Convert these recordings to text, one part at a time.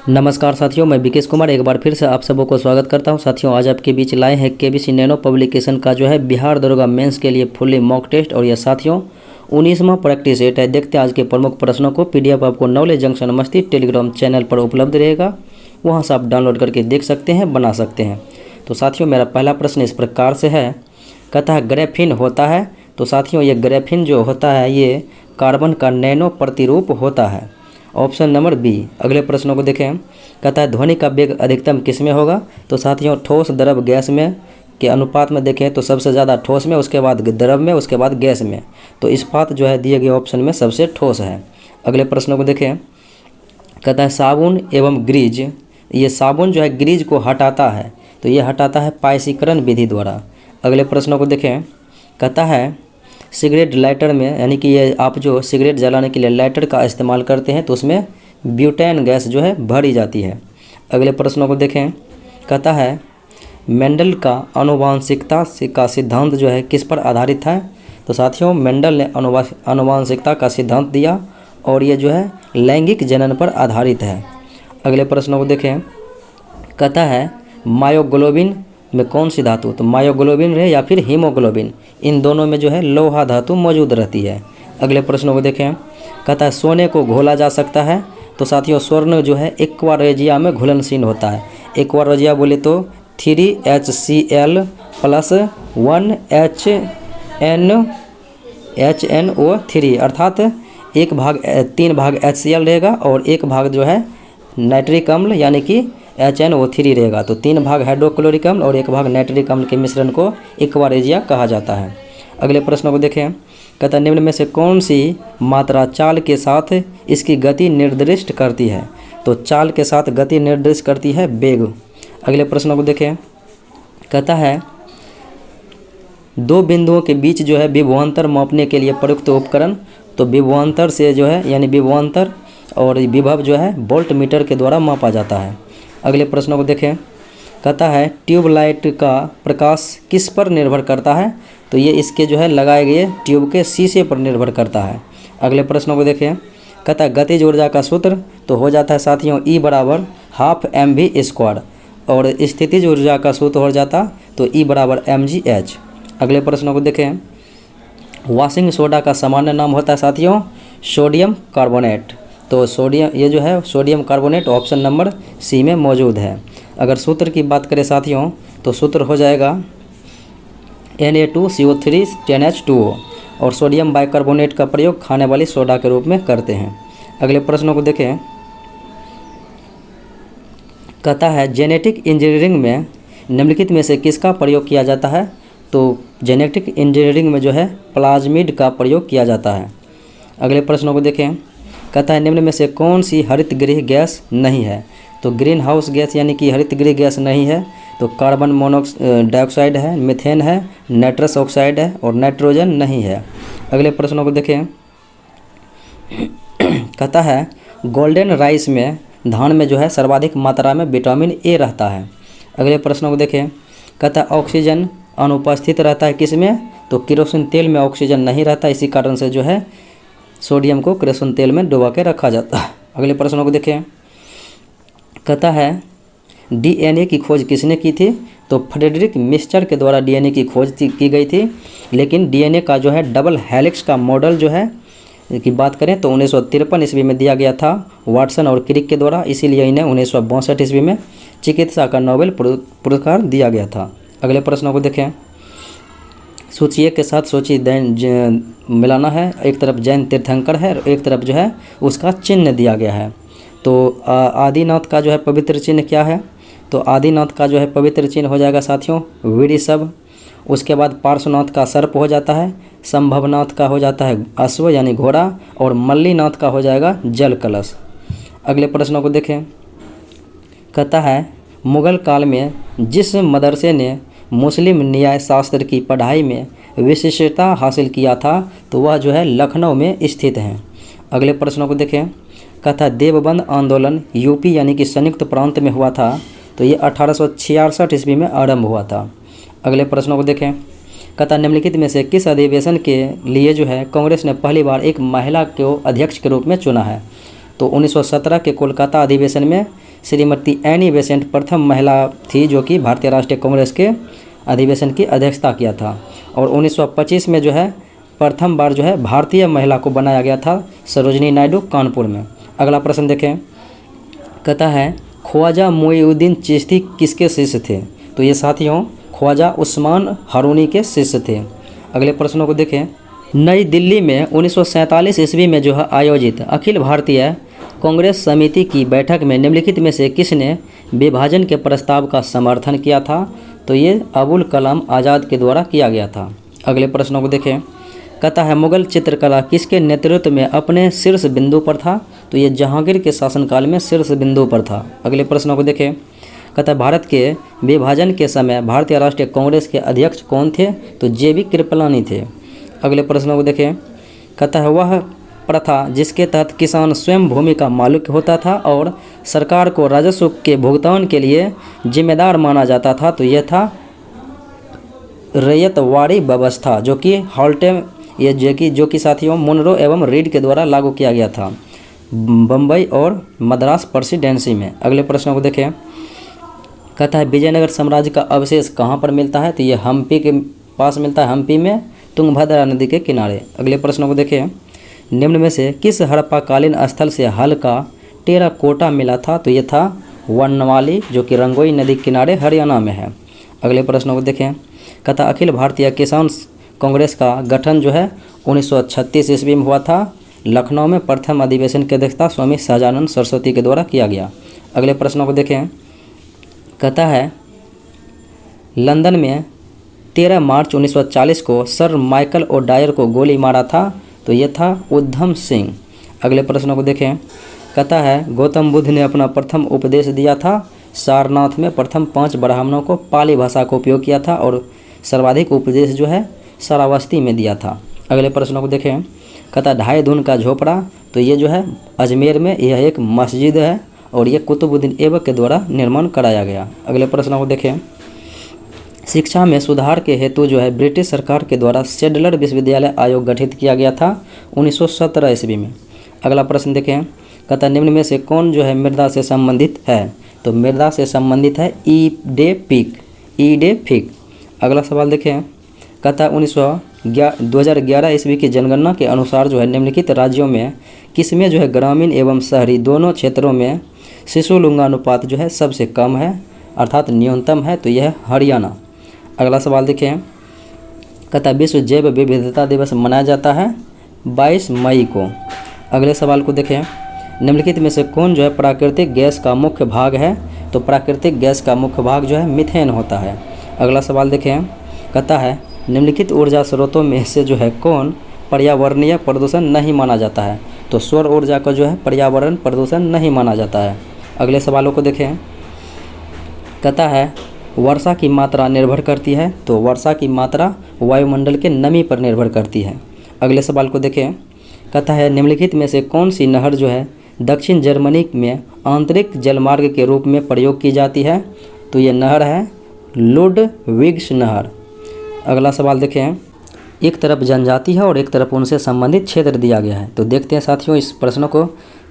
नमस्कार साथियों, मैं विकेश कुमार एक बार फिर से आप सबों को स्वागत करता हूं। साथियों, आज आपके बीच लाए हैं केबीसी नैनो पब्लिकेशन का जो है बिहार दरोगा मेंस के लिए फुल्ली मॉक टेस्ट। और यह साथियों 19वां प्रैक्टिस सेट है। देखते हैं आज के प्रमुख प्रश्नों को। पीडीएफ आपको नॉलेज जंक्शन मस्ती टेलीग्राम चैनल पर उपलब्ध रहेगा, वहाँ से आप डाउनलोड करके देख सकते हैं, बना सकते हैं। तो साथियों, मेरा पहला प्रश्न इस प्रकार से है, कहता है ग्रेफिन होता है। तो साथियों, ये ग्रेफिन जो होता है ये कार्बन का नैनो प्रतिरूप होता है। Option number B. अगले प्रश्नों को देखें, कहता है ध्वनि का वेग अधिकतम किस में होगा। तो साथियों, ठोस द्रव गैस में के अनुपात में देखें तो सबसे ज़्यादा ठोस में, उसके बाद द्रव में, उसके बाद गैस में। तो इस्पात जो है दिए गए ऑप्शन में सबसे ठोस है। अगले प्रश्नों को देखें, कहता है साबुन एवं ग्रीज, ये साबुन जो है ग्रीज को हटाता है, तो ये हटाता है पायसीकरण विधि द्वारा। अगले प्रश्नों को देखें, कहता है सिगरेट लाइटर में, यानी कि ये आप जो सिगरेट जलाने के लिए लाइटर का इस्तेमाल करते हैं तो उसमें ब्यूटेन गैस जो है भरी जाती है। अगले प्रश्नों को देखें, कहता है मेंडल का आनुवांशिकता का सिद्धांत जो है किस पर आधारित है। तो साथियों, मेंडल ने आनुवांशिकता का सिद्धांत दिया और ये जो है लैंगिक जनन पर आधारित है। अगले प्रश्नों को देखें, कहता है मायोग्लोबिन में कौन सी धातु, तो मायोग्लोबिन रहे या फिर हीमोग्लोबिन, इन दोनों में जो है लोहा धातु मौजूद रहती है। अगले प्रश्नों को देखें, कहता है सोने को घोला जा सकता है। तो साथियों, स्वर्ण जो है एक्वारेजिया में घुलनशील होता है। एक्वारेजिया बोले तो 3HCl + 1HNO3, अर्थात 3 भाग HCl रहेगा और 1 भाग जो है नाइट्रिक अम्ल यानी कि HNO3 रहेगा। तो 3 भाग हाइड्रोक्लोरिक अम्ल और 1 भाग नाइट्रिक अम्ल के मिश्रण को एक्वारेजिया कहा जाता है। अगले प्रश्नों को देखें, कहता है निम्न में से कौन सी मात्रा चाल के साथ इसकी गति निर्दिष्ट करती है। तो चाल के साथ गति निर्दिष्ट करती है वेग। अगले प्रश्नों को देखें, कहता है 2 बिंदुओं के बीच जो है विभवांतर मापने के लिए प्रयुक्त उपकरण। तो विभवांतर से जो है यानी विभवांतर और विभव जो है वोल्ट मीटर के द्वारा मापा जाता है। अगले प्रश्नों को देखें, कहता है ट्यूबलाइट का प्रकाश किस पर निर्भर करता है। तो ये इसके जो है लगाए गए ट्यूब के शीशे पर निर्भर करता है। अगले प्रश्नों को देखें, कहता है गतिज ऊर्जा का सूत्र तो हो जाता है साथियों E = 12 mv², और स्थितिज ऊर्जा का सूत्र हो जाता तो E = mgh। अगले प्रश्नों को देखें, वॉशिंग सोडा का सामान्य नाम होता है साथियों सोडियम कार्बोनेट। तो सोडियम, ये जो है sodium carbonate option number C में मौजूद है। अगर सूत्र की बात करें साथियों तो सूत्र हो जाएगा Na2CO3 10H2O, और सोडियम बाइकार्बोनेट का प्रयोग खाने वाली सोडा के रूप में करते हैं। अगले प्रश्नों को देखें, कहता है जेनेटिक इंजीनियरिंग में निम्नलिखित में से किसका प्रयोग किया जाता है। तो जेनेटिक इंजीनियरिंग में जो है प्लाज्मिड का प्रयोग किया जाता है। अगले प्रश्नों को देखें, कहता है निम्न में से कौन सी हरित गृह गैस नहीं है। तो ग्रीन हाउस गैस यानी कि हरित गृह गैस नहीं है। तो कार्बन डाइऑक्साइड है, मीथेन है, नाइट्रस ऑक्साइड है और नाइट्रोजन नहीं है। अगले प्रश्नों को देखें, कहता है गोल्डन राइस में, धान में जो है सर्वाधिक मात्रा में विटामिन ए रहता है। अगले प्रश्नों को देखें, कहता है ऑक्सीजन अनुपस्थित रहता है किस में। तो केरोसिन तेल में ऑक्सीजन नहीं रहता, इसी कारण से जो है सोडियम को केरोसिन तेल में डुबा के रखा जाता है। अगले प्रश्नों को देखें, कहता है डीएनए की खोज किसने की थी। तो फ्रेडरिक मिस्चर के द्वारा डीएनए की खोज की गई थी, लेकिन डीएनए का जो है डबल हेलिक्स का मॉडल जो है की बात करें तो 1953 ईस्वी में दिया गया था वाटसन और क्रिक के द्वारा, इसीलिए इन्हें 1962 ईस्वी में चिकित्सा का नोबेल पुरस्कार दिया गया था। अगले प्रश्नों को देखें, सूची एक के साथ सूची मिलाना है। एक तरफ जैन तीर्थंकर है और एक तरफ जो है उसका चिन्ह दिया गया है। तो आदिनाथ का जो है पवित्र चिन्ह क्या है। तो आदिनाथ का जो है पवित्र चिन्ह हो जाएगा साथियों वीडिशव। उसके बाद पार्श्वनाथ का सर्प हो जाता है, संभवनाथ का हो जाता है अश्व यानी घोड़ा, और मल्लीनाथ का हो जाएगा जल कलश। अगले प्रश्नों को देखें, कहता है मुगल काल में जिस मदरसे ने मुस्लिम न्याय शास्त्र की पढ़ाई में विशिष्टता हासिल किया था तो वह जो है लखनऊ में स्थित है। अगले प्रश्नों को देखें, कहता है देवबंद आंदोलन यूपी यानी कि संयुक्त प्रांत में हुआ था। तो ये 1866 ईस्वी में आरंभ हुआ था। अगले प्रश्नों को देखें, कहता निम्नलिखित में से किस अधिवेशन के लिए जो है कांग्रेस ने पहली बार एक महिला को अध्यक्ष के रूप में चुना है। तो 1917 के कोलकाता अधिवेशन में श्रीमती एनी बेसेंट प्रथम महिला थी जो कि भारतीय राष्ट्रीय कांग्रेस के अधिवेशन की अध्यक्षता किया था। और 1925 में जो है प्रथम बार जो है भारतीय महिला को बनाया गया था सरोजनी नायडू कानपुर में। अगला प्रश्न देखें, कहता है ख्वाजा मोइनुद्दीन चिश्ती किसके शिष्य थे? तो ये साथियों ख्वाजा उस्मान हारूनी के शिष्य थे। अगले प्रश्नों को देखें, नई दिल्ली में 1947 ईस्वी में जो है आयोजित अखिल भारतीय कांग्रेस समिति की बैठक में निम्नलिखित में से किसने विभाजन के प्रस्ताव का समर्थन किया था? तो ये अबुल कलाम आज़ाद के द्वारा किया गया था। अगले प्रश्नों को देखें, कहता है मुगल चित्रकला किसके नेतृत्व में अपने शीर्ष बिंदु पर था? तो ये जहांगीर के शासनकाल में शीर्ष बिंदु पर था। अगले प्रश्नों को देखें, कहता है भारत के विभाजन के समय भारतीय राष्ट्रीय कांग्रेस के अध्यक्ष कौन थे? तो JB कृपलानी थे। अगले प्रश्नों को देखें, कहता है वह प्रथा जिसके तहत किसान स्वयं भूमि का मालिक होता था और सरकार को राजस्व के भुगतान के लिए जिम्मेदार माना जाता था, तो यह था रैयतवाड़ी व्यवस्था, जो कि हॉल्टे ये जो कि साथियों मुनरो एवं रीड के द्वारा लागू किया गया था बम्बई और मद्रास प्रेसिडेंसी में। अगले प्रश्नों को देखें, कहता है विजयनगर साम्राज्य का अवशेष कहाँ पर मिलता है? तो ये हम्पी के पास मिलता है, हम्पी में तुंगभद्रा नदी के किनारे। अगले प्रश्नों को देखें, निम्न में से किस हड़प्पाकालीन स्थल से हल का टेराकोटा मिला था? तो ये था वनवाली, जो कि रंगोई नदी किनारे हरियाणा में है। अगले प्रश्नों को देखें, कहता अखिल भारतीय किसान कांग्रेस का गठन जो है 1936 ईस्वी में हुआ था। लखनऊ में प्रथम अधिवेशन की अध्यक्षता स्वामी सहजानंद सरस्वती के द्वारा किया गया। अगले प्रश्नों को देखें, कहता है लंदन में 13 मार्च 1940 को सर माइकल ओडायर को गोली मारा था, तो यह था उधम सिंह। अगले प्रश्नों को देखें, कहता है गौतम बुद्ध ने अपना प्रथम उपदेश दिया था सारनाथ में प्रथम 5 ब्राह्मणों को पाली भाषा का उपयोग किया था और सर्वाधिक उपदेश जो है श्रावस्ती में दिया था। अगले प्रश्नों को देखें, कहता ढाई धुन का झोपड़ा, तो ये जो है अजमेर में यह एक मस्जिद है और ये कुतुबुद्दीन ऐबक के द्वारा निर्माण कराया गया। अगले प्रश्नों को देखें, शिक्षा में सुधार के हेतु जो है ब्रिटिश सरकार के द्वारा सेडलर विश्वविद्यालय आयोग गठित किया गया था 1917 ईस्वी में। अगला प्रश्न देखें, कहता निम्न में से कौन जो है मृदा से संबंधित है? तो मृदा से संबंधित है ईडे-फिक। अगला सवाल देखें, कहता 2011 ईस्वी की जनगणना के अनुसार जो है निम्नलिखित राज्यों में किसमें जो है ग्रामीण एवं शहरी दोनों क्षेत्रों में शिशु लिंगानुपात जो है सबसे कम है अर्थात न्यूनतम है? तो यह है हरियाणा। अगला सवाल देखें, कहता विश्व जैव विविधता दिवस मनाया जाता है 22 मई को। अगले सवाल को देखें, निम्नलिखित में से कौन जो है प्राकृतिक गैस का मुख्य भाग है? तो प्राकृतिक गैस का मुख्य भाग जो है मीथेन होता है। अगला सवाल देखें, कहता है निम्नलिखित ऊर्जा स्रोतों में से जो है कौन पर्यावरणीय प्रदूषण नहीं माना जाता है? तो सौर ऊर्जा का जो है पर्यावरण प्रदूषण नहीं माना जाता है। अगले सवालों को देखें, कहता है वर्षा की मात्रा निर्भर करती है? तो वर्षा की मात्रा वायुमंडल के नमी पर निर्भर करती है। अगले सवाल को देखें, कहता है निम्नलिखित में से कौन सी नहर जो है दक्षिण जर्मनी में आंतरिक जलमार्ग के रूप में प्रयोग की जाती है? तो ये नहर है लुडविग्स नहर। अगला सवाल देखें, एक तरफ जनजाति है और एक तरफ उनसे संबंधित क्षेत्र दिया गया है, तो देखते हैं साथियों इस प्रश्न को।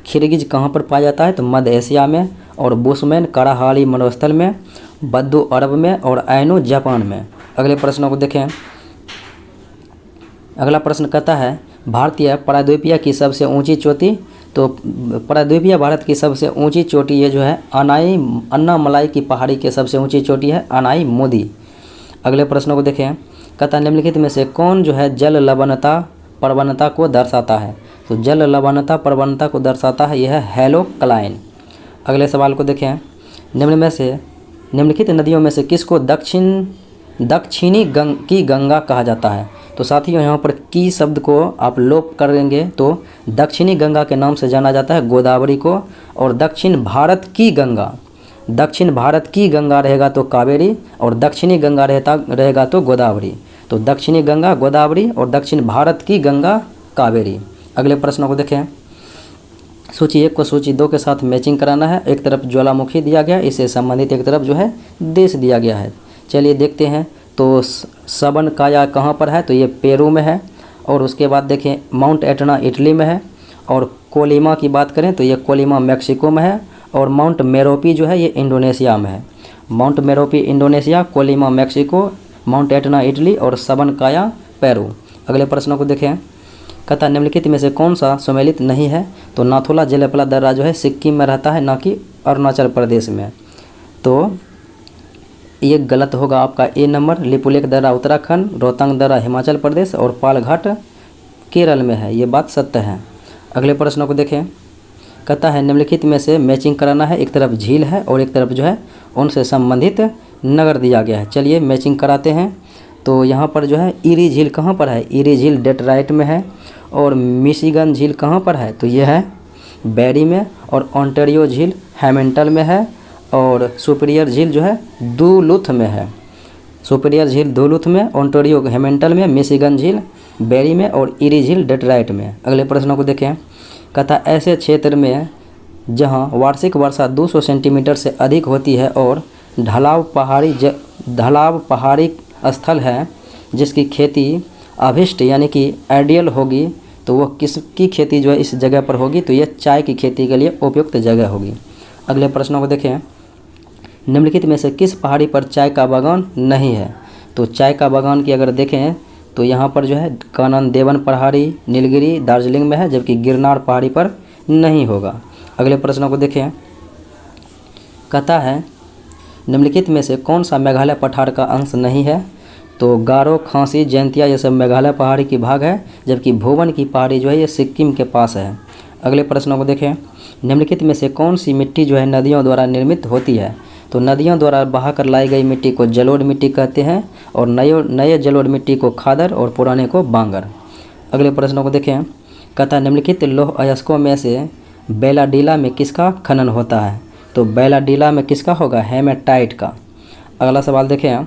खिरगिज कहाँ पर पाया जाता है? तो मध्य एशिया में, और बुशमैन कराहाली मरुस्थल में, बद्दू अरब में और ऐनो जापान में। अगले प्रश्नों को देखें, अगला प्रश्न कहता है भारतीय प्रायद्वीपीय की सबसे ऊंची चोटी? तो प्रायद्वीपीय भारत की सबसे ऊंची चोटी ये जो है अन्नामलाई की पहाड़ी की सबसे ऊंची चोटी है अनाई मोदी। अगले प्रश्नों को देखें, कहता निम्नलिखित में से कौन जो है जल लवणता प्रवणता को दर्शाता है? तो जल लवणता प्रवणता को दर्शाता है यह हेलोक्लाइन। अगले सवाल को देखें, निम्नलिखित नदियों में से किसको दक्षिणी गंगा कहा जाता है? तो साथियों यहाँ पर की शब्द को आप लोप करेंगे तो दक्षिणी गंगा के नाम से जाना जाता है गोदावरी को, और दक्षिण भारत की गंगा रहेगा तो कावेरी, और दक्षिणी गंगा रहेगा तो गोदावरी। तो दक्षिणी गंगा गोदावरी और दक्षिण भारत की गंगा कावेरी। अगले प्रश्नों को देखें, सूची 1 को सूची 2 के साथ मैचिंग कराना है। एक तरफ ज्वालामुखी दिया गया, इससे संबंधित एक तरफ जो है देश दिया गया है। चलिए देखते हैं। तो सबन काया कहाँ पर है? तो ये पेरू में है। और उसके बाद देखें माउंट एटना इटली में है। और कोलिमा की बात करें तो ये कोलिमा मैक्सिको में है। और माउंट मेरोपी जो है ये इंडोनेशिया में है। Mount Merapi Indonesia, Colima Mexico, Mount Etna Italy और सबनकाया पेरू। अगले प्रश्नों को देखें। कहता है निम्नलिखित में से कौन सा सम्मिलित नहीं है? तो नाथुला जेलेपला दर्रा जो है सिक्किम में रहता है, ना कि अरुणाचल प्रदेश में। तो ये गलत होगा आपका ए नंबर। लिपुलेख दर्रा उत्तराखंड, रोहतांग दर्रा हिमाचल प्रदेश और पालघाट केरल में है। ये बात सत्य है। अगले प्रश्नों को देखें। कहता है निम्नलिखित में से मैचिंग कराना है। एक तरफ झील है और एक तरफ जो है उनसे संबंधित नगर दिया गया है। चलिए मैचिंग कराते हैं। तो यहाँ पर जो है ईरी झील कहाँ पर है? ईरी झील डेट्राइट में है। और मिशिगन झील कहाँ पर है? तो ये है बैरी में। और ओंटारियो झील हैमिल्टन में है। और सुपीरियर झील जो है डुलूथ में है। सुपीरियर झील डुलूथ में, ओंटारियो हैमिल्टन में, मिशिगन झील बैरी में और ईरी झील डेट्राइट में। अगले प्रश्नों को देखें। कहता ऐसे क्षेत्र में जहां वार्षिक वर्षा 200 सेंटीमीटर से अधिक होती है और ढलाव पहाड़ी स्थल है जिसकी खेती अभिष्ट यानी कि आइडियल होगी, तो वह किसकी खेती जो है इस जगह पर होगी? तो यह चाय की खेती के लिए उपयुक्त जगह होगी। अगले प्रश्नों को देखें। निम्नलिखित में से किस पहाड़ी पर चाय का बागान नहीं है? तो चाय का बागान की अगर देखें तो यहाँ पर जो है कानन देवन पहाड़ी, नीलगिरी, दार्जिलिंग में है, जबकि गिरनार पहाड़ी पर नहीं होगा। अगले प्रश्नों को देखें। कहता है निम्नलिखित में से कौन सा मेघालय पठार का अंश नहीं है? तो गारो, खासी, जैंतिया ये सब मेघालय पहाड़ी की भाग है, जबकि भुवन की पहाड़ी जो है ये सिक्किम के पास है। अगले प्रश्नों को देखें। निम्नलिखित में से कौन सी मिट्टी जो है नदियों द्वारा निर्मित होती है? तो नदियों द्वारा बहाकर लाई गई मिट्टी को जलोढ़ मिट्टी कहते हैं और नए जलोढ़ मिट्टी को खादर और पुराने को बांगर। अगले प्रश्नों को देखें। कहता है निम्नलिखित लौह अयस्कों में से बैलाडीला में किसका खनन होता है? तो बैलाडीला में किसका होगा? हेमेटाइट का। अगला सवाल देखें।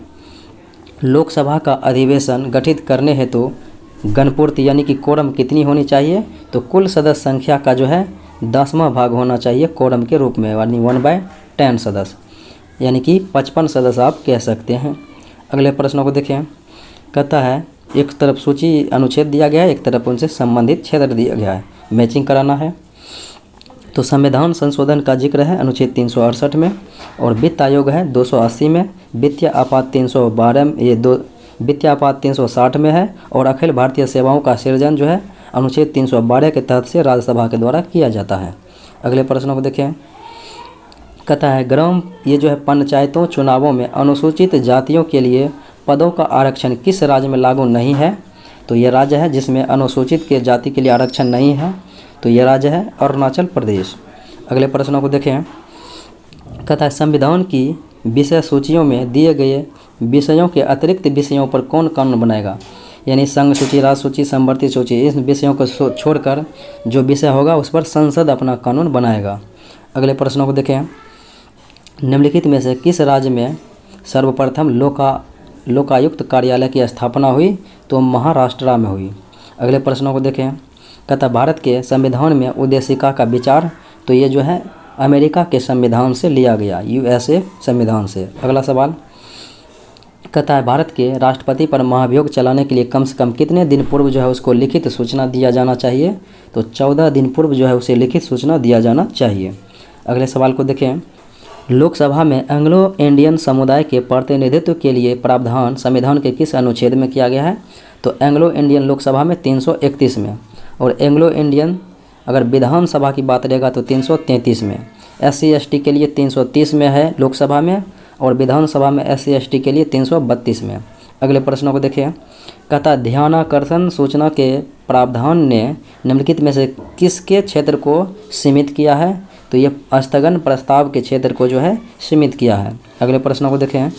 लोकसभा का अधिवेशन गठित करने हेतु गणपूर्ति यानी कि कोरम कितनी होनी चाहिए? तो कुल सदस्य संख्या का जो है 10वां भाग होना चाहिए कोरम के रूप में, यानी 1/10 सदस्य, यानी कि 55 सदस्य आप कह सकते हैं। अगले प्रश्नों को देखें। कहता है एक तरफ सूची अनुच्छेद दिया गया है, एक तरफ उनसे संबंधित क्षेत्र दिया गया है, मैचिंग कराना है। तो संविधान संशोधन का जिक्र है अनुच्छेद 368 में, और वित्त आयोग है 280 में, वित्तीय आपात 312 वित्तीय आपात 360 में है, और अखिल भारतीय सेवाओं का सृजन जो है अनुच्छेद 312 के तहत से राज्यसभा के द्वारा किया जाता है। अगले प्रश्नों को देखें। कहता है ये जो है पंचायतों चुनावों में अनुसूचित जातियों के लिए पदों का आरक्षण किस राज्य में लागू नहीं है? तो यह राज्य है जिसमें अनुसूचित के जाति के लिए आरक्षण नहीं है, तो यह राज्य है अरुणाचल प्रदेश। अगले प्रश्नों को देखें। कहता है संविधान की विषय सूचियों में दिए गए विषयों के अतिरिक्त विषयों पर कौन कानून बनाएगा? यानी संघ सूची, राज्य सूची, समवर्ती सूची, इन विषयों को छोड़कर जो विषय होगा उस पर संसद अपना कानून बनाएगा। अगले प्रश्नों को देखें। निम्नलिखित में से किस राज्य में सर्वप्रथम लोकायुक्त कार्यालय की स्थापना हुई? तो महाराष्ट्र में हुई। अगले प्रश्नों को देखें। कहता भारत के संविधान में उद्देशिका का विचार, तो ये जो है अमेरिका के संविधान से लिया गया, USA संविधान से। अगला सवाल कहता है भारत के राष्ट्रपति पर महाभियोग चलाने के लिए कम से कम कितने दिन पूर्व जो है उसको लिखित सूचना दिया जाना चाहिए? तो 14 दिन पूर्व जो है उसे लिखित सूचना दिया जाना चाहिए। अगले सवाल को देखें। लोकसभा में एंग्लो इंडियन समुदाय के प्रतिनिधित्व के लिए प्रावधान संविधान के किस अनुच्छेद में किया गया है? तो एंग्लो इंडियन लोकसभा में 331 में, और एंग्लो इंडियन अगर विधानसभा की बात रहेगा तो 333 में। SC ST के लिए 330 में है लोकसभा में, और विधानसभा में SC ST के लिए 332 में। अगले प्रश्नों को देखें। कहता ध्यानाकर्षण सूचना के प्रावधान ने निम्नलिखित में से किसके क्षेत्र को सीमित किया है? तो ये स्थगन प्रस्ताव के क्षेत्र को जो है सीमित किया है। अगले प्रश्नों को देखें।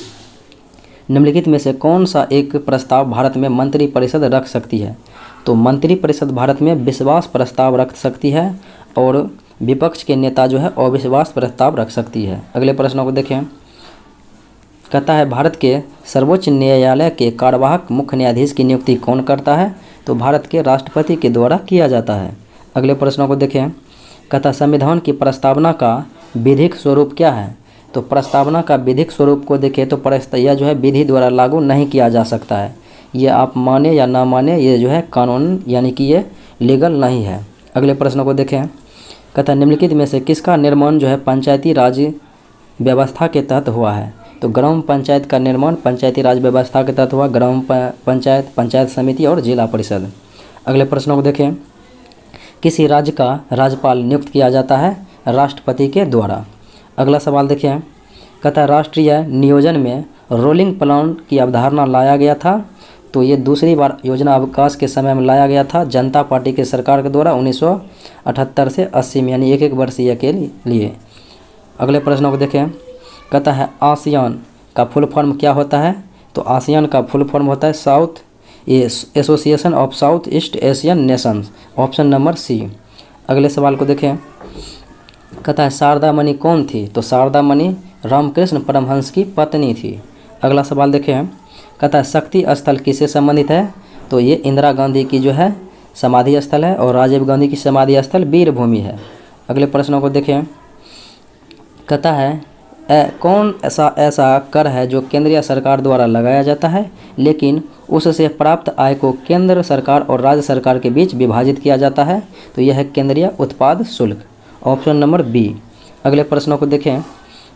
निम्नलिखित में से कौन सा एक प्रस्ताव भारत में मंत्रिपरिषद रख सकती है? तो मंत्रिपरिषद भारत में विश्वास प्रस्ताव रख सकती है, और विपक्ष के नेता जो है अविश्वास प्रस्ताव रख सकती है। अगले प्रश्नों को देखें। कहता है भारत के सर्वोच्च न्यायालय के कार्यवाहक मुख्य न्यायाधीश की नियुक्ति कौन करता है? तो भारत के राष्ट्रपति के द्वारा किया जाता है। अगले प्रश्नों को देखें। कहता संविधान की प्रस्तावना का विधिक स्वरूप क्या है? तो प्रस्तावना का विधिक स्वरूप को देखें तो यह जो है विधि द्वारा लागू नहीं किया जा सकता है। ये आप माने या ना माने, ये जो है कानून यानी कि ये लीगल नहीं है। अगले प्रश्नों को देखें। कहता है निम्नलिखित में से किसका निर्माण जो है पंचायती राज व्यवस्था के तहत हुआ है। तो ग्राम पंचायत का निर्माण पंचायती राज व्यवस्था के तहत हुआ, ग्राम पंचायत, पंचायत समिति और जिला परिषद। अगले प्रश्नों को देखें, किसी राज्य का राज्यपाल नियुक्त किया जाता है राष्ट्रपति के द्वारा। अगला सवाल देखें, कहता है राष्ट्रीय नियोजन में रोलिंग प्लान की अवधारणा लाया गया था। तो ये दूसरी बार योजना अवकाश के समय में लाया गया था जनता पार्टी के सरकार के द्वारा 1978 से 80 में, यानी एक वर्षीय के लिए। अगले प्रश्नों को देखें, कहता है आसियान का फुल फॉर्म क्या होता है। तो आसियान का फुल फॉर्म होता है South Association of South East Asian Nations, option number C. अगले सवाल को देखें, कहता है शारदा मणि कौन थी। तो शारदा मणि रामकृष्ण परमहंस की पत्नी थी। अगला सवाल देखें, कहता है शक्ति स्थल किससे संबंधित है। तो ये इंदिरा गांधी की जो है समाधि स्थल है और राजीव गांधी की समाधि स्थल वीरभूमि है। अगले प्रश्नों को देखें, कहता है कौन ऐसा कर है जो केंद्रीय सरकार द्वारा लगाया जाता है लेकिन उससे प्राप्त आय को केंद्र सरकार और राज्य सरकार के बीच विभाजित किया जाता है। तो यह है केंद्रीय उत्पाद शुल्क, ऑप्शन नंबर बी। अगले प्रश्नों को देखें,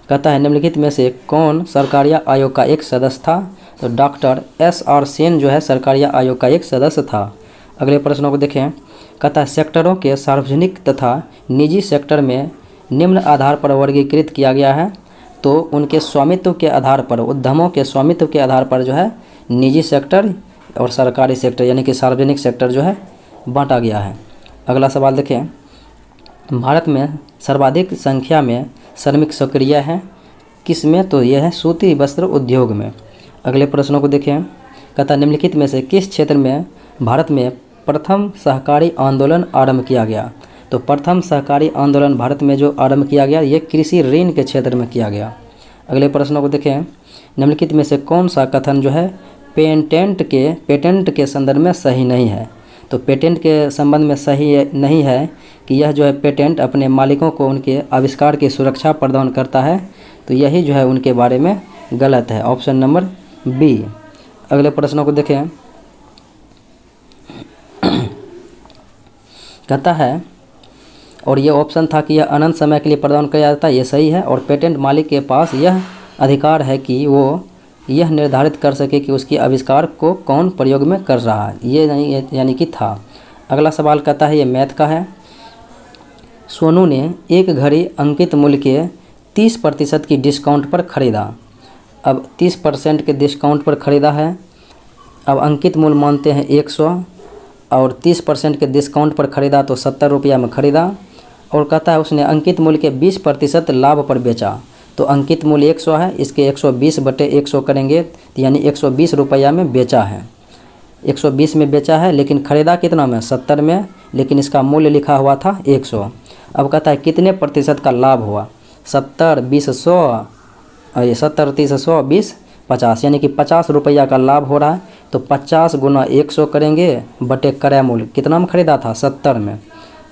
कहता है निम्नलिखित में से कौन सरकारिया आयोग का एक सदस्य था। तो डॉक्टर SR सेन जो है सरकारिया आयोग का एक सदस्य था। अगले प्रश्नों को देखें, कहता है सेक्टरों के सार्वजनिक तथा निजी सेक्टर में निम्न आधार पर वर्गीकृत किया गया है। तो उनके स्वामित्व के आधार पर, उद्यमों के स्वामित्व के आधार पर जो है निजी सेक्टर और सरकारी सेक्टर यानी कि सार्वजनिक सेक्टर जो है बांटा गया है। अगला सवाल देखें, भारत में सर्वाधिक संख्या में श्रमिक सक्रिय हैं किस में। तो यह है सूती वस्त्र उद्योग में। अगले प्रश्नों को देखें, कहता निम्नलिखित में से किस क्षेत्र में भारत में प्रथम सहकारी आंदोलन आरंभ किया गया। तो प्रथम सहकारी आंदोलन भारत में जो आरंभ किया गया ये कृषि ऋण के क्षेत्र में किया गया। अगले प्रश्नों को देखें, निम्नलिखित में से कौन सा कथन जो है पेटेंट के संदर्भ में सही नहीं है। तो पेटेंट के संबंध में सही नहीं है कि यह जो है पेटेंट अपने मालिकों को उनके आविष्कार की सुरक्षा प्रदान करता है। तो यही जो है उनके बारे में गलत है, ऑप्शन नंबर बी। अगले प्रश्नों को देखें, कहता है और ये ऑप्शन था कि यह अनंत समय के लिए प्रदान किया जाता है, ये सही है। और पेटेंट मालिक के पास यह अधिकार है कि वो यह निर्धारित कर सके कि उसकी आविष्कार को कौन प्रयोग में कर रहा है, ये यानी कि था। अगला सवाल कहता है ये मैथ का है। सोनू ने एक घड़ी अंकित मूल्य के 30% की डिस्काउंट पर ख़रीदा। अब 30% के डिस्काउंट पर ख़रीदा है। अब अंकित मूल्य मानते हैं 100 और 30% के डिस्काउंट पर ख़रीदा तो 70 रुपया में ख़रीदा। और कहता है उसने अंकित मूल्य के 20% लाभ पर बेचा। तो अंकित मूल्य 100 है, इसके 120/100 करेंगे तो यानी 120 रुपया में बेचा है। 120 में बेचा है लेकिन ख़रीदा कितना में 70 में, लेकिन इसका मूल्य लिखा हुआ था 100। अब कहता है कितने प्रतिशत का लाभ हुआ। 70 20 100 ये 70 30 100 20 50 यानी कि 50 रुपया का लाभ हो रहा है। तो 50 गुना 100 करेंगे बटे क्रय मूल्य, कितना में ख़रीदा था 70 में,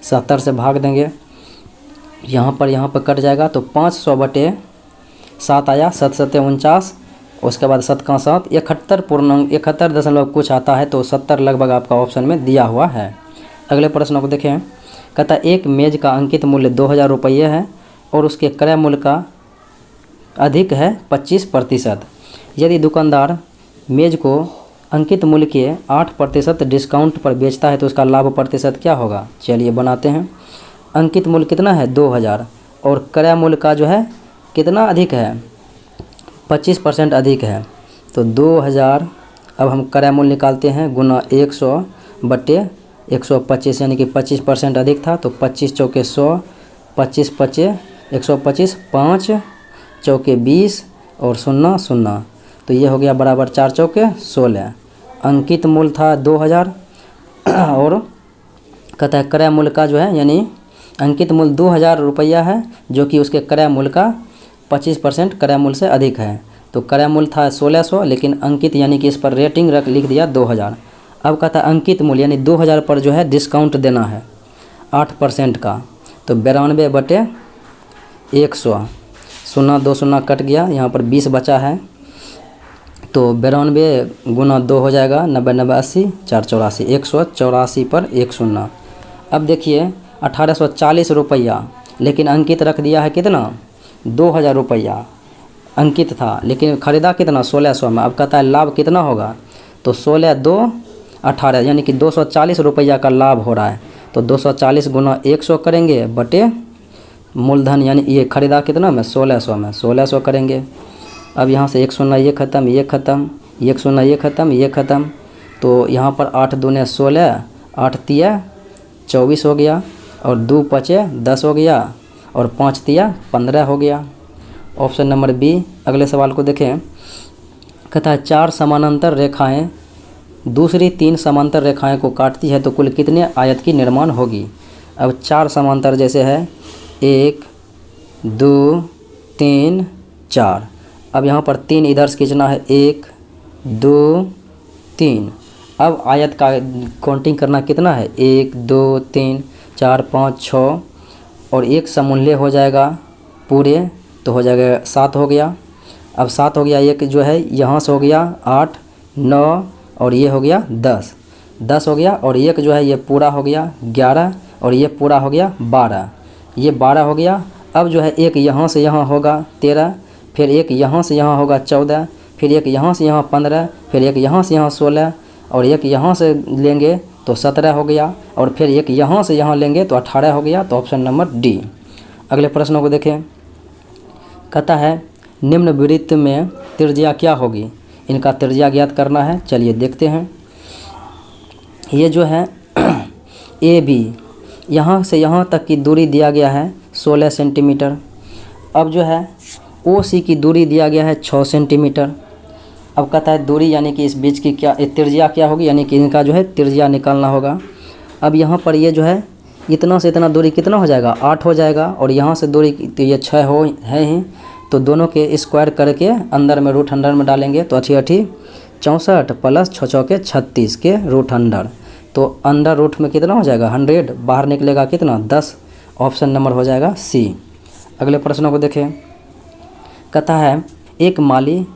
70 से भाग देंगे, यहाँ पर कट जाएगा तो 500 बटे 7 आया, 7 7 49, उसके बाद 7 का 7 71 दशमलव कुछ आता है। तो 70 लगभग आपका ऑप्शन में दिया हुआ है। अगले प्रश्नों को देखें, कहता है एक मेज़ का अंकित मूल्य 2000 रुपये है और उसके क्रय मूल्य का अधिक है 25%। यदि दुकानदार मेज़ को अंकित मूल्य के 8% डिस्काउंट पर बेचता है तो उसका लाभ प्रतिशत क्या होगा। चलिए बनाते हैं। अंकित मूल्य कितना है 2000 और क्रय मूल्य का जो है कितना अधिक है 25% अधिक है। तो 2000 अब हम क्रय मूल्य निकालते हैं गुना 100 बटे 125 यानी कि 25% अधिक था। तो 25 चौके 100, 25 पचे 125, 5 चौके 20 और 0 0। तो ये हो गया बराबर 4 चौके 16। अंकित मूल्य था 2000 और कहता है क्रय मूल्य का जो है यानी अंकित मूल्य 2000 रुपया है जो कि उसके क्रय मूल्य का 25% क्रय मूल्य से अधिक है। तो क्रय मूल्य था 1600 लेकिन अंकित यानी कि इस पर रेटिंग लिख दिया 2000। अब कहता है अंकित मूल्य यानी 2000 पर जो है डिस्काउंट देना है 8% का। तो 92 बटे 100, 0 2 0 कट गया, यहाँ पर 20 बचा है। तो 92 गुना 2 हो जाएगा 90 90 80 4 84, 184 पर 1 0। अब देखिए 1840 रुपया, लेकिन अंकित रख दिया है कितना 2000 रुपया अंकित था, लेकिन ख़रीदा कितना 1600 में। अब कहता है लाभ कितना होगा, तो 16 2 18 यानी कि 240 रुपया का लाभ हो रहा है। तो 240 गुना 100 करेंगे बटे मूलधन, यानी ये ख़रीदा कितना में 1600 में, 1600 करेंगे। अब यहाँ से 1 शून्य ये ख़त्म, ये ख़त्म, 1 शून्य ये ख़त्म, ये ख़त्म। तो यहाँ पर 8 दूने 16, 8 तिया 24 हो गया, और 2 पचे 10 हो गया, और 5 तिया 15 हो गया। Option number B. अगले सवाल को देखें। कहता है 4 समानांतर रेखाएं दूसरी 3 समांतर रेखाएं को काटती है तो कुल कितने आयत की निर्माण होगी। अब 4 समांतर जैसे है 1 2 3 4। अब यहाँ पर 3 इधर से खींचना है 1 2 3। अब आयत का काउंटिंग करना कितना है 1 2 3 4 5 6, और एक समूल्य हो जाएगा पूरे, तो हो जाएगा 7 हो गया। अब 7 हो गया, एक जो है यहाँ से हो गया 8 9, और ये हो गया 10 हो गया, और एक जो है ये पूरा हो गया 11, और ये पूरा हो गया 12, ये 12 हो गया। अब जो है एक यहाँ से यहाँ होगा 13, फिर एक यहाँ से यहाँ होगा 14, फिर एक यहाँ से यहाँ 15, फिर एक यहाँ से यहाँ 16, और एक यहाँ से लेंगे तो 17 हो गया, और फिर एक यहाँ से यहाँ लेंगे तो 18 हो गया। तो ऑप्शन नंबर डी। अगले प्रश्नों को देखें। कहता है निम्न वृत्त में त्रिज्या क्या होगी, इनका त्रिज्या ज्ञात करना है। चलिए देखते हैं। ये जो है ए बी, यहाँ से यहाँ तक की दूरी दिया गया है 16 सेंटीमीटर। अब जो है ओ सी की दूरी दिया गया है 6 सेंटीमीटर। अब कहता है दूरी यानी कि इस बीच की क्या त्रिज्या क्या होगी, यानी कि इनका जो है त्रिज्या निकालना होगा। अब यहाँ पर ये जो है इतना से इतना दूरी कितना हो जाएगा 8 हो जाएगा, और यहाँ से दूरी तो ये 6 है ही, तो दोनों के स्क्वायर करके अंदर में रूट अंडर में डालेंगे तो 8 64 प्लस 6 के 36 के रूट अंडर, तो अंडर रूट में कितना हो जाएगा 100, बाहर निकलेगा कितना 10। ऑप्शन नंबर हो जाएगा सी। अगले प्रश्नों को देखें। कहता है एक माली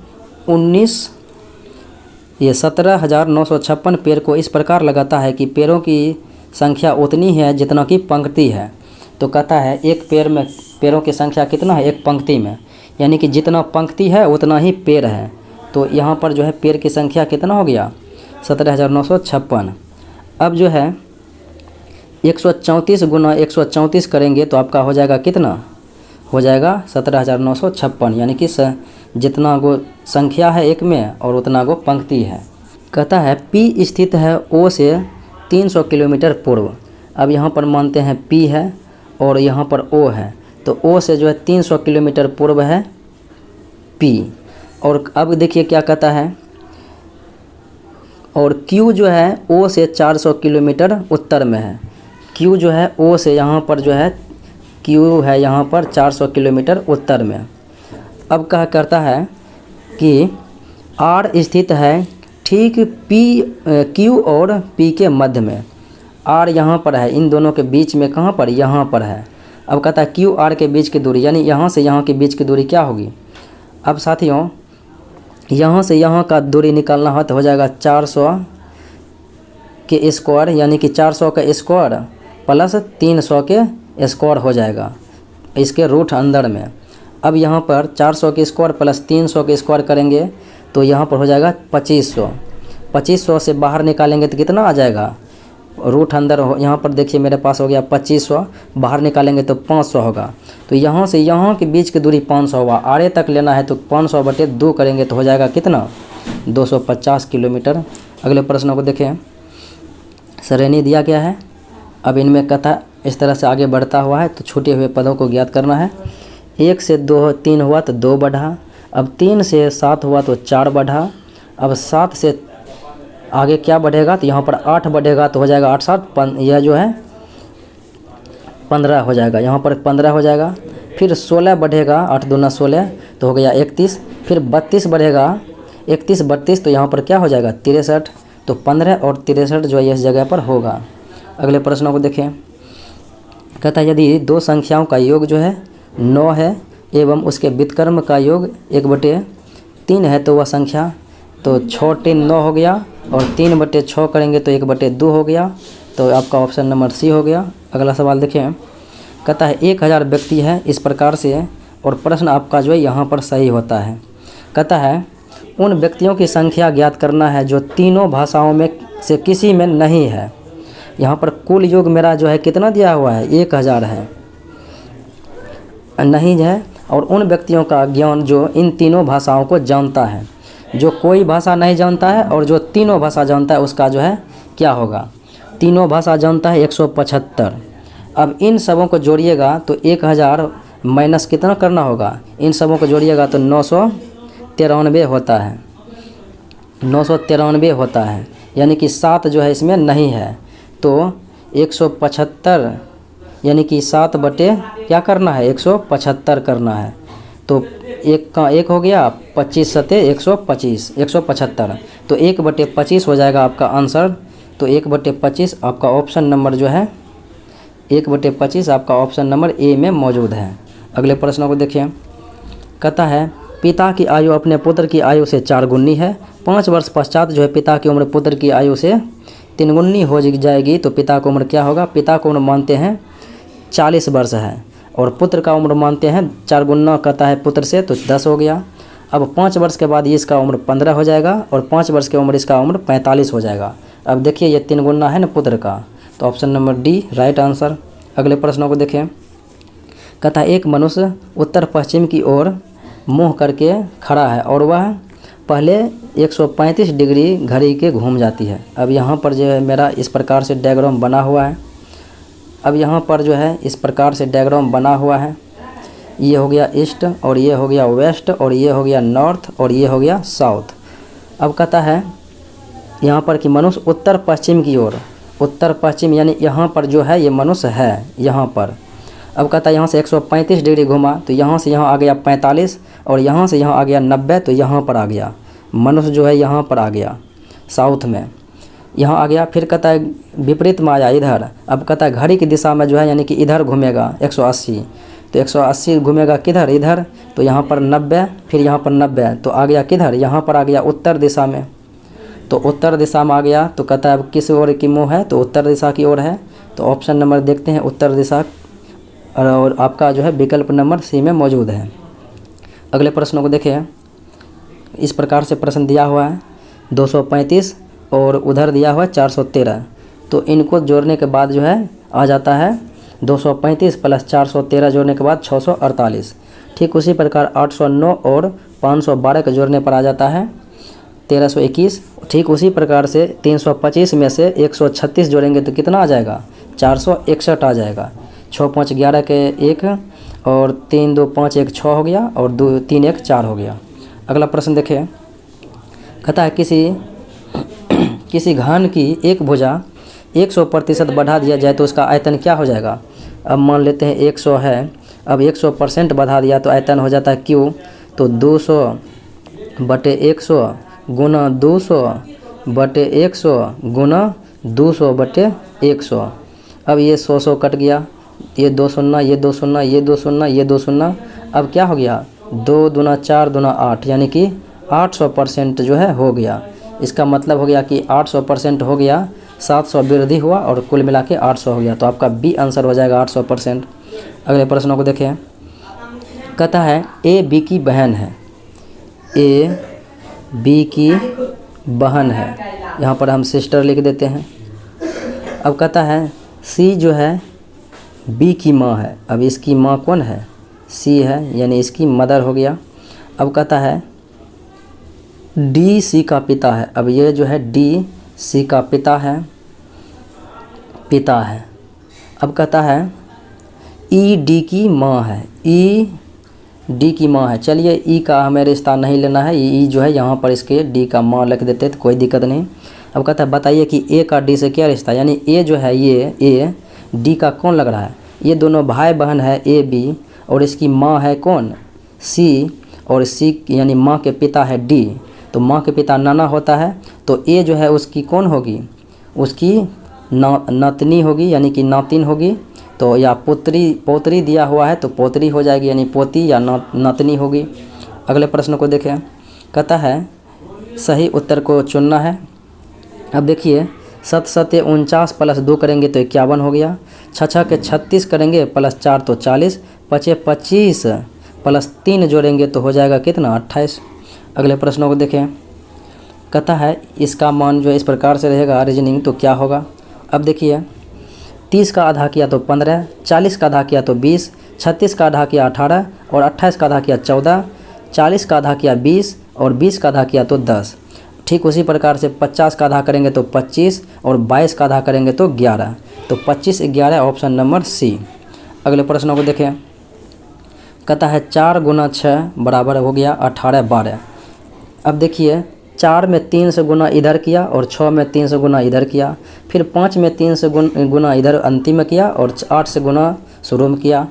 17,956 पेड़ को इस प्रकार लगाता है कि पेड़ों की संख्या उतनी है जितना की पंक्ति है। तो कहता है एक पेड़ में पेड़ों की संख्या कितना है एक पंक्ति में, यानी कि जितना पंक्ति है उतना ही पेड़ है। तो यहाँ पर जो है पेड़ की संख्या कितना हो गया 17,956। अब जो है 134 गुना 134 करेंगे तो आपका हो जाएगा कितना, हो जाएगा 17,956, यानी कि जितना गो संख्या है एक में और उतना गो पंक्ति है। कहता है पी स्थित है ओ से 300 किलोमीटर पूर्व। अब यहाँ पर मानते हैं पी है और यहाँ पर ओ है, तो ओ से जो है 300 किलोमीटर पूर्व है पी। और अब देखिए क्या कहता है, और क्यू जो है ओ से 400 किलोमीटर उत्तर में है। क्यू जो है ओ से यहाँ पर जो है क्यू है यहाँ पर 400 किलोमीटर उत्तर में। अब क्या करता है कि आर स्थित है ठीक पी क्यू और पी के मध्य में। आर यहाँ पर है, इन दोनों के बीच में कहाँ पर, यहाँ पर है। अब कहता है क्यू आर के बीच की दूरी, यानी यहाँ से यहाँ के बीच की दूरी क्या होगी। अब साथियों यहाँ से यहाँ का दूरी निकालना हो तो हो जाएगा 400 के स्क्वायर, यानी कि 400 का स्क्वायर प्लस 300 के स्क्वायर हो जाएगा इसके रूट अंदर में। अब यहाँ पर 400 के स्क्वायर प्लस 300 के स्क्वायर करेंगे तो यहाँ पर हो जाएगा 2500। 2500 से बाहर निकालेंगे तो कितना आ जाएगा रूट अंदर हो, यहाँ पर देखिए मेरे पास हो गया 2500, बाहर निकालेंगे तो 500 होगा। तो यहाँ से यहाँ के बीच की दूरी 500 होगा, आरे तक लेना है तो 500 बटे 2 करेंगे तो हो जाएगा कितना 250 किलोमीटर। अगले प्रश्नों को देखें। श्रेणी दिया गया है, अब इनमें कथा इस तरह से आगे बढ़ता हुआ है, तो छूटे हुए पदों को ज्ञात करना है। 1 से 3 हुआ तो 2 बढ़ा, अब 3 से 7 हुआ तो 4 बढ़ा, अब 7 से आगे क्या बढ़ेगा तो यहाँ पर 8 बढ़ेगा तो हो जाएगा 8 7 यह जो है 15 हो जाएगा, यहाँ पर 15 हो जाएगा। फिर 16 बढ़ेगा, 8 दूना 16 तो हो गया 31। फिर 32 बढ़ेगा, 31 32 तो यहाँ पर क्या हो जाएगा 63, तो 15 और 63 जो है इस जगह पर होगा। अगले प्रश्नों को देखें। कहता है यदि 2 संख्याओं का योग जो है 9 है एवं उसके व्युत्क्रम का योग 1/3 है तो वह संख्या, तो 6 3 9 हो गया, और 3/6 करेंगे तो 1/2 हो गया, तो आपका ऑप्शन नंबर सी हो गया। अगला सवाल देखिए, कहता है 1000 व्यक्ति है इस प्रकार से, और प्रश्न आपका जो है यहाँ पर सही होता है। कहता है उन व्यक्तियों की संख्या ज्ञात करना है जो तीनों भाषाओं में से किसी में नहीं है। यहाँ पर कुल योग मेरा जो है कितना दिया हुआ है, 1000 है, नहीं है। और उन व्यक्तियों का ज्ञान जो इन तीनों भाषाओं को जानता है। जो कोई भाषा नहीं जानता है और जो तीनों भाषा जानता है उसका जो है क्या होगा, तीनों भाषा जानता है 175। अब इन सबों को जोड़िएगा तो 1000 माइनस कितना करना होगा, इन सबों को जोड़िएगा तो 993 होता है, 993 होता है, यानी कि 7 जो है इसमें नहीं है। तो 175 यानी कि 7 बटे क्या करना है, 175 करना है। तो एक का एक हो गया, 25 सते 125, 175। तो 1/25 हो जाएगा आपका आंसर। तो 1/25 आपका ऑप्शन नंबर जो है 1/25 आपका ऑप्शन नंबर ए में मौजूद है। अगले प्रश्नों को देखिए, कहता है पिता की आयु अपने पुत्र की आयु से 4 गुनी है। 5 वर्ष पश्चात जो है पिता की उम्र पुत्र की आयु से 3 गुनी हो जाएगी। तो पिता की उम्र क्या होगा, पिता को उम्र मानते हैं 40 वर्ष है और पुत्र का उम्र मानते हैं 4 गुना कहता है पुत्र से, तो 10 हो गया। अब 5 वर्ष के बाद ये इसका उम्र 15 हो जाएगा और 5 वर्ष की उम्र इसका उम्र 45 हो जाएगा। अब देखिए ये 3 गुना है ना पुत्र का, तो option number D right answer. अगले प्रश्नों को देखें, कहता है एक मनुष्य उत्तर पश्चिम की ओर मुँह करके खड़ा है और वह पहले 135 डिग्री घड़ी के घूम जाती है। अब यहाँ पर जो है मेरा इस प्रकार से डायग्राम बना हुआ है। अब यहाँ पर जो है इस प्रकार से डायग्राम बना हुआ है, ये हो गया ईस्ट और ये हो गया वेस्ट और ये हो गया नॉर्थ और ये हो गया साउथ। अब कहता है यहाँ पर कि मनुष्य उत्तर पश्चिम की ओर, उत्तर पश्चिम यानी यहाँ पर जो है ये मनुष्य है यहाँ पर। अब कहता है यहाँ से 135 डिग्री घुमा तो यहाँ से यहाँ आ गया 45 और यहाँ से यहाँ आ गया 90, तो यहाँ पर आ गया मनुष्य जो है यहाँ पर आ गया साउथ में, यहाँ आ गया। फिर कहता है विपरीत में आया इधर। अब कहता है घड़ी की दिशा में जो है यानी कि इधर घूमेगा 180, तो 180 घूमेगा किधर, इधर, तो यहाँ पर 90, फिर यहाँ पर 90, तो आ गया किधर, यहाँ पर आ गया उत्तर दिशा में। तो उत्तर दिशा में आ गया तो कहता है अब किस ओर की मुँह है, तो उत्तर दिशा की ओर है। तो ऑप्शन नंबर देखते हैं उत्तर दिशा, और आपका जो है विकल्प नंबर सी में मौजूद है। अगले प्रश्नों को देखें, इस प्रकार से प्रश्न दिया हुआ है 235 और उधर दिया हुआ है 413। तो इनको जोड़ने के बाद जो है आ जाता है 235 प्लस 413 जोड़ने के बाद 648। ठीक उसी प्रकार 809 और 512 के जोड़ने पर आ जाता है 1321। ठीक उसी प्रकार से 325 में से 136 जोड़ेंगे तो कितना आ जाएगा, 461 आ जाएगा। 6 5 11 के 1 और 3 2 5 1 6 हो गया और 2 3 1 4 हो गया। अगला प्रश्न देखिए, कहता है किसी घन की एक भुजा 100% बढ़ा दिया जाए तो उसका आयतन क्या हो जाएगा। अब मान लेते हैं 100 है, अब 100% बढ़ा दिया तो आयतन हो जाता है क्यू, तो 200/100 गुना 200/100 गुना 200/100। अब ये 100 कट गया, ये 2 शून्य, ये 2 शून्य, ये 2 शून्य, ये 2 शून्य। अब क्या हो गया, 2 दूना 4 दूना 8, यानी कि 800% जो है हो गया। इसका मतलब हो गया कि 800% हो गया, 700 वृद्धि हुआ और कुल मिला के 800 हो गया। तो आपका बी आंसर हो जाएगा 800%। अगले प्रश्नों को देखें, कहता है ए बी की बहन है, ए बी की बहन है, यहाँ पर हम सिस्टर लिख देते हैं। अब कहता है सी जो है बी की माँ है। अब इसकी माँ कौन है, सी है, यानी इसकी मदर हो गया। अब कहता है डी सी का पिता है। अब ये जो है डी सी का पिता है। अब कहता है ई डी की माँ है, ई डी की माँ है। चलिए ई का हमें रिश्ता नहीं लेना है, ई जो है यहाँ पर इसके डी का माँ लिख देते तो कोई दिक्कत नहीं। अब कहता है बताइए कि ए का डी से क्या रिश्ता, यानी ए जो है ये ए डी का कौन लग रहा है। ये दोनों भाई बहन है ए बी और इसकी माँ है कौन, सी, और सी यानी माँ के पिता है डी। तो माँ के पिता नाना होता है, तो ए जो है उसकी कौन होगी, उसकी नातनी होगी, यानी कि नातिन होगी। तो या पोतरी दिया हुआ है तो पोतरी हो जाएगी, यानी पोती या नातनी होगी। अगले प्रश्न को देखें, कहता है सही उत्तर को चुनना है। अब देखिए 7 7 49 प्लस 2 करेंगे तो 51 हो गया, छः के 36 करेंगे प्लस 4 तो 40, 25 प्लस 3 जोड़ेंगे तो हो जाएगा कितना 28। अगले प्रश्नों को देखें। कहता है इसका मान जो है इस प्रकार से रहेगा रीजनिंग, तो क्या होगा। अब देखिए 30 का आधा किया तो 15, 40 का आधा किया तो 20, 36 का आधा किया 18 और 28 का आधा किया 14, 40 का आधा किया 20 और 20 का आधा किया तो 10। ठीक उसी प्रकार से 50 का आधा करेंगे तो 25 और 22 का आधा करेंगे तो 11। तो 25 11 ऑप्शन नंबर सी। अगले प्रश्नों को देखें। कहता है 4 गुना 6 बराबर हो गया 18 12। अब देखिए 4 में 3 से गुना इधर किया और 6 में 3 से गुना इधर किया, फिर 5 में 3 से गुना इधर अंतिम में किया और 8 से गुना शुरू में किया।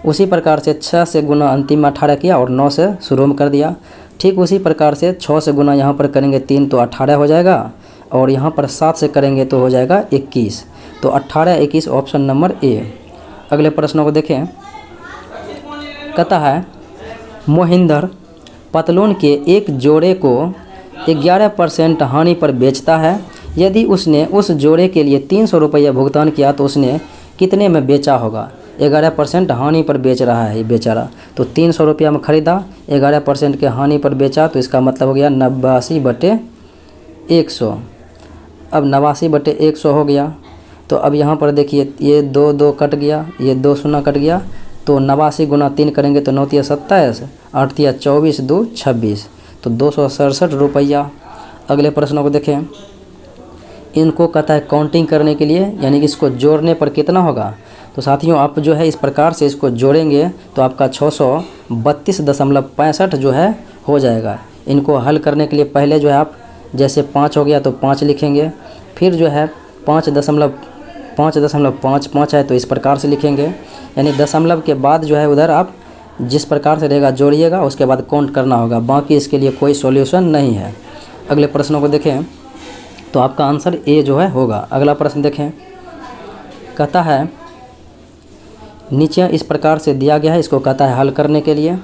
उसी प्रकार से 6 से गुना अंतिम में 18 किया और 9 से शुरू में कर दिया। ठीक उसी प्रकार से 6 से गुना यहाँ पर करेंगे 3 तो 18 हो जाएगा और यहाँ पर 7 से करेंगे तो हो जाएगा 21। तो 18 21 ऑप्शन नंबर ए। अगले प्रश्नों को देखें। कहता है मोहिंदर पतलून के एक जोड़े को 11% हानि पर बेचता है। यदि उसने उस जोड़े के लिए 300 रुपये भुगतान किया तो उसने कितने में बेचा होगा। 11% हानि पर बेच रहा है ये बेचारा। तो 300 रुपया में ख़रीदा, 11% के हानि पर बेचा, तो इसका मतलब हो गया 89/100। अब 89/100 हो गया। तो अब यहाँ पर देखिए ये 2 2 कट गया, ये 2 शून्य कट गया। तो 89 गुना 3 करेंगे तो 9 × 27, 8 × 24, 2 26, तो 267 रुपया। अगले प्रश्नों को देखें। इनको कहता है काउंटिंग करने के लिए, यानी कि इसको जोड़ने पर कितना होगा। तो साथियों आप जो है इस प्रकार से इसको जोड़ेंगे तो आपका 632.65 जो है हो जाएगा। इनको हल करने के लिए पहले जो है आप जैसे 5 हो गया तो 5 लिखेंगे, फिर जो है 5.55 है तो इस प्रकार से लिखेंगे, यानी दशमलव के बाद जो है उधर आप जिस प्रकार से रहेगा जोड़िएगा, उसके बाद काउंट करना होगा। बाकी इसके लिए कोई सॉल्यूशन नहीं है। अगले प्रश्नों को देखें तो आपका आंसर ए जो है होगा। अगला प्रश्न देखें। कहता है नीचे इस प्रकार से दिया गया है, इसको कहता है हल करने के लिए।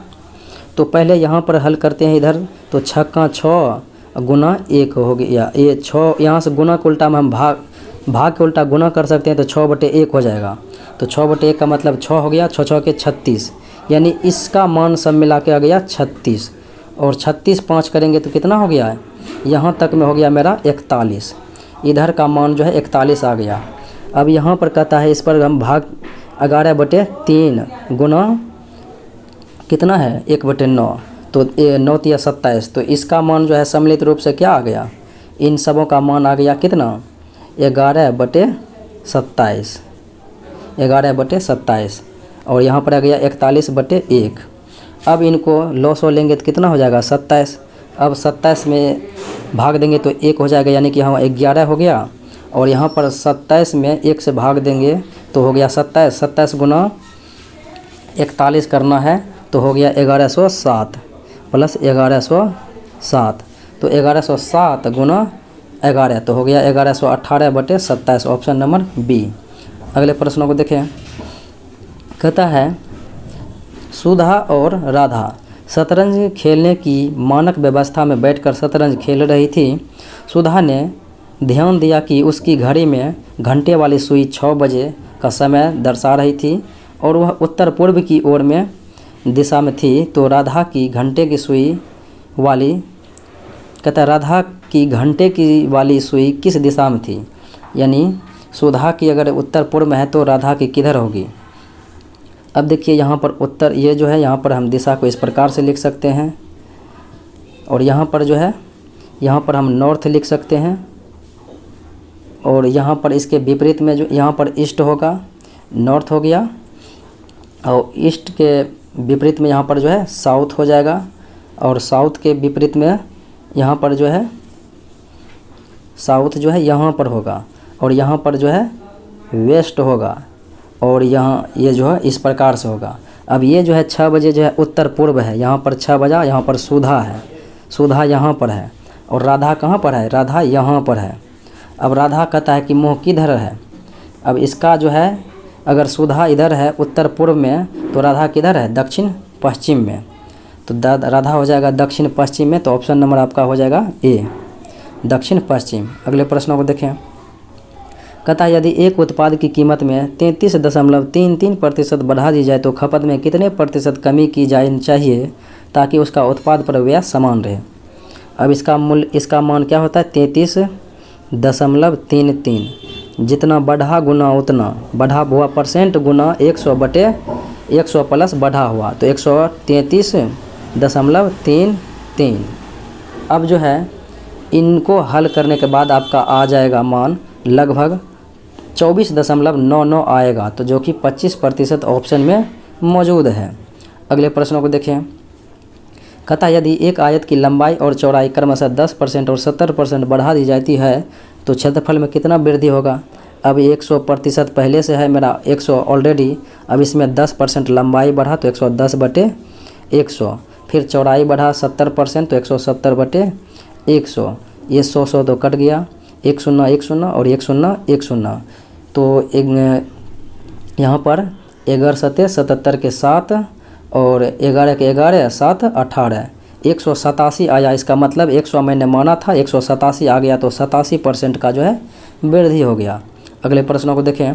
तो पहले यहाँ पर हल करते हैं इधर, तो 6 का 6 गुना 1 हो गया। ये 6 यहाँ से गुना के उल्टा में हम भाग के उल्टा गुना कर सकते हैं, तो 6/1 हो जाएगा। तो 6/1 का मतलब 6 हो गया, 6 के 36, यानी इसका मान सब मिला के आ गया 36। और 36 5 करेंगे तो कितना हो गया है, यहाँ तक में हो गया मेरा 41। इधर का मान जो है 41 आ गया। अब यहाँ पर कहता है इस पर हम भाग 11/3 गुना कितना है 1/9, तो 9 × 27, तो इसका मान जो है सम्मिलित रूप से क्या आ गया, इन सबों का मान आ गया कितना 11/27, 11/27। और यहाँ पर आ गया 41/1। अब इनको लॉस हो लेंगे तो कितना हो जाएगा 27। अब 27 में भाग देंगे तो 1 हो जाएगा, यानी कि यहाँ 11 हो गया। और यहाँ पर 27 में 1 से भाग देंगे तो हो गया 27। 27 गुना 41 करना है तो हो गया 1107 प्लस 1107, तो 1107 गुना 11 तो हो गया 1118/27, ऑप्शन नंबर बी। अगले प्रश्नों को देखें। कहता है सुधा और राधा शतरंज खेलने की मानक व्यवस्था में बैठकर शतरंज खेल रही थी। सुधा ने ध्यान दिया कि उसकी घड़ी में घंटे वाली सुई 6 बजे का समय दर्शा रही थी और वह उत्तर पूर्व की ओर में दिशा में थी। तो राधा की घंटे की सुई वाली, कहता है राधा की घंटे की वाली सुई किस दिशा में थी, यानी सुधा की अगर उत्तर पूर्व में है तो राधा की किधर होगी। अब देखिए यहाँ पर उत्तर, ये जो है यहाँ पर हम दिशा को इस प्रकार से लिख सकते हैं, और यहाँ पर जो है यहाँ पर हम नॉर्थ लिख सकते हैं, और यहाँ पर इसके विपरीत में जो यहाँ पर ईस्ट होगा, नॉर्थ हो गया, और ईस्ट के विपरीत में यहाँ पर जो है साउथ हो जाएगा, और साउथ के विपरीत में यहाँ पर जो है साउथ जो है यहाँ पर होगा, और यहाँ पर जो है वेस्ट होगा, और यहाँ ये जो है इस प्रकार से होगा। अब ये जो है 6 बजे जो है उत्तर पूर्व है, यहाँ पर 6 बजा, यहाँ पर सुधा है, सुधा यहाँ पर है, और राधा कहाँ पर है, राधा यहाँ पर है। अब राधा कहता है कि मुँह किधर है। अब इसका जो है अगर सुधा इधर है उत्तर पूर्व में, तो राधा किधर है, दक्षिण पश्चिम में, तो राधा हो जाएगा दक्षिण पश्चिम में, तो ऑप्शन नंबर आपका हो जाएगा ए, दक्षिण पश्चिम। अगले प्रश्नों को देखें। कहता है यदि एक उत्पाद की कीमत में 33.33% बढ़ा दी जाए तो खपत में कितने प्रतिशत कमी की जानी चाहिए ताकि उसका उत्पाद पर व्यय समान रहे। अब इसका मान क्या होता है 33.33, जितना बढ़ा गुना उतना, बढ़ा हुआ परसेंट गुना 100/100 प्लस बढ़ा हुआ तो 133.33। अब जो है इनको हल करने के बाद आपका आ जाएगा मान लगभग 24.99 आएगा, तो जो कि 25% ऑप्शन में मौजूद है। अगले प्रश्नों को देखें। कहता यदि एक आयत की लंबाई और चौड़ाई क्रमशः 10% और 70% बढ़ा दी जाती है तो क्षेत्रफल में कितना वृद्धि होगा। अब 100% पहले से है मेरा 100 ऑलरेडी, अब इसमें 10% लंबाई बढ़ा तो 110/100, फिर चौड़ाई बढ़ा 70% तो 170/100, ये 100 तो कट गया, 1 0 1 0 और 1 0 1 0, तो यहाँ पर 11 7 77 के 7 और 11 के 11 7 18, 187 आया। इसका मतलब 100 मैंने माना था, 187 आ गया तो 87% का जो है वृद्धि हो गया। अगले प्रश्नों को देखें।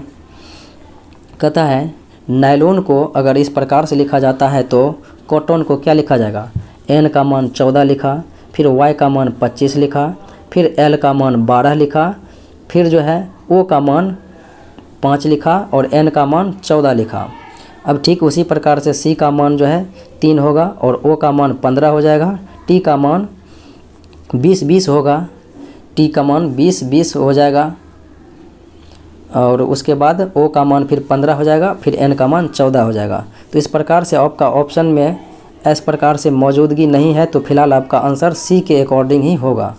कहता है नायलॉन को अगर इस प्रकार से लिखा जाता है तो कॉटन को क्या लिखा जाएगा। n का मान 14 लिखा, फिर y का मान 25 लिखा, फिर l का मान 12 लिखा, फिर जो है o का मान 5 लिखा और n का मान 14 लिखा। अब ठीक उसी प्रकार से c का मान जो है 3 होगा और o का मान 15 हो जाएगा, t का मान 20 होगा, t का मान 20 हो जाएगा और उसके बाद o का मान फिर 15 हो जाएगा, फिर n का मान 14 हो जाएगा। तो इस प्रकार से आपका ऑप्शन में इस प्रकार से मौजूदगी नहीं है, तो फिलहाल आपका आंसर सी के अकॉर्डिंग ही होगा।